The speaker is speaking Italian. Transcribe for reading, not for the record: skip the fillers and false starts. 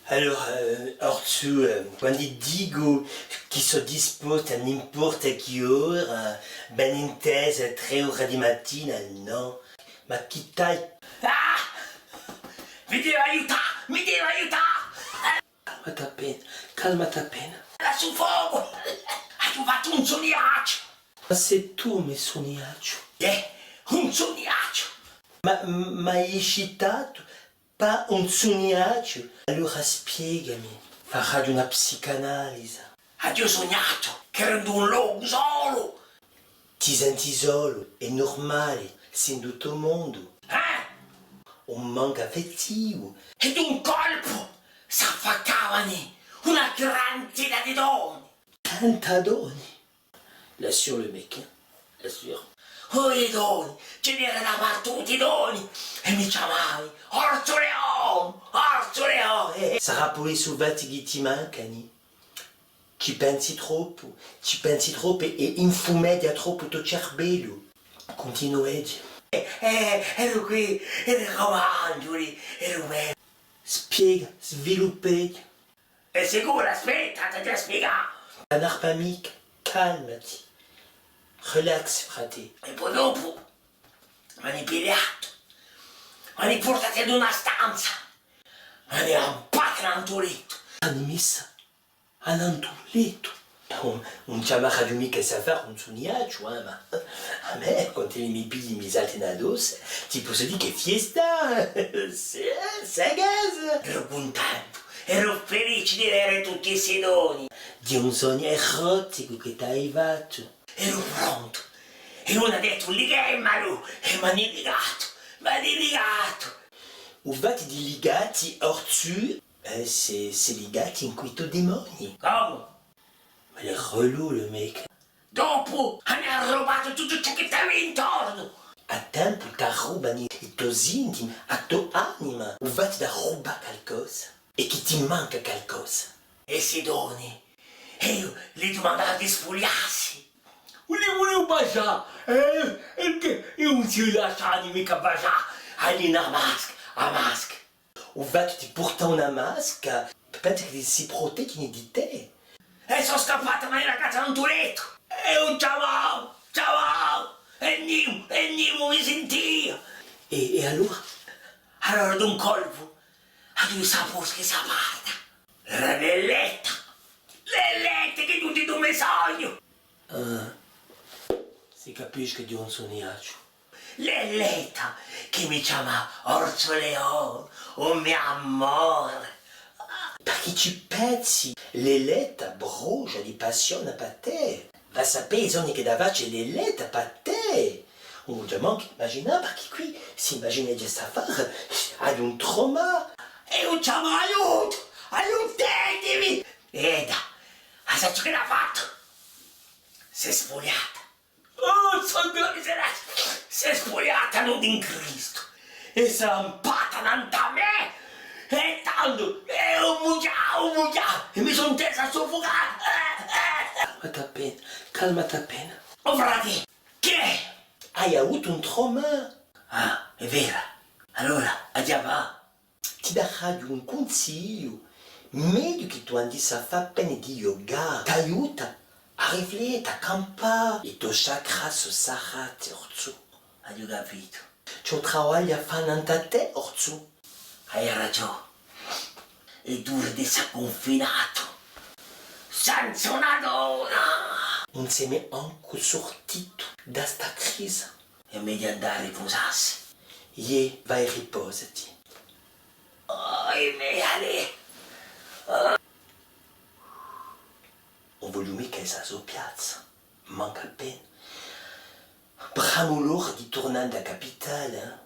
Alors, Orzu, quando dico che sono disposto a n'importa che ora, ben intesa 3 ore di mattina, no? Ma chi tai? Ah! Mi deve aiutare! Mi deve aiutare! Calmati appena. Era sul fuoco! Hai trovato un sognaggio! Ma se tu mi sognaggio. Un sognaggio! Ma hai citato? Pas un sognaggio? Allora spiegami, farà una psicanalisi. Hai sognato che ero un luogo solo! Ti senti solo, è normale, sei in tutto il mondo. Un manco affettivo. Ed un colpo s'affaccavano una quantità di donne! Tanta donne. L'assure le mec, l'assure. Oh, le donne! Ce n'era davanti tutti i donne! E mi chiamavi Orzo Leone! Orzo Leone! Sarà poi sovati che ti mancano. Ci pensi troppo e infumedia troppo tuo cervello. Continuedi. Ero qui, ero mangioli, ero bello. Spiega, sviluppati. È sicuro? Aspetta, ti spiegare. Anar pas mica, calmati. Relax, frate. E poi dopo mi hanno pigliato, mi hanno portato ad una stanza, mi hanno rampato in un letto. Hanno messa all'antoletto. Non c'è mai mica sa fare un sognaggio, ma a me, quando mi pigli mi salti na doce, ti posso dire che fiesta, sagaz. Ero contento, ero felice di vedere tutti i sedoni. Di un sogno erotico che ti è arrivato. Ero pronto. E uno ha detto, ligamalo, e mi hanno ligato. Uvati di ligati, Orzu, c'est ligati in quito demoni. Come? Ma è relou, le mec. Dopo hanno rubato tutto ciò che stava intorno. A tempo ti rubano i tuoi intimi, a tua anima. Uvati da ruba qualcosa. E che ti manca qualcosa. E sedoni. E io gli domandavo di spogliarsi. Li volevo baciare, perché io non si lasciano mica baciare. Hai una maschera. Uvati ti porta una maschera. Pensa che si proteggono di te. E sono scappata ma la casa non letto. E un ciao. E Nimo mi sentiva. E allora? Allora d'un colpo, ad un sapore che si apparta. Era l'elletta che tutti tu mi sogno. Si capisce che di un sognaggio. L'elletta che mi chiama Orzo Leone, oh mio amore. Perché ci pensi? L'eletta brucia di passione per te. Va sapere sogni che davanti l'eletta per te. Un diamant che immagina perché qui si immagina di fare ad un trauma. E io chiamo aiuto, aiutatemi. Eda, sai ciò che l'ha fatto? Si è spogliata. Oh, sangue miserabile. Si è spogliata non in Cristo. E si è lampata davanti a me. E tanto, e un mugiao, e mi sono tesa a soffocare. Calmati appena. Oh frate, che è? Hai avuto un trauma? Ah, è vera. Allora, andiamo. Ti darà un consiglio. Meglio che tu andi a fare appena di yoga. Ti aiuta a riflettere, a campare. I tuoi chakra sono sarati, Orzu. Hai capito? C'è un lavoro a fare in te, Orzu. Hai ragione. È duro di essere confinato. Senza una donna. Non si è mai anche sortito da sta crisi. È meglio andare a riposarsi. Vai riposati. Oh, Ale. Non voglio mica essere su piazza. Manca appena. Bramo loro di tornare da capitale,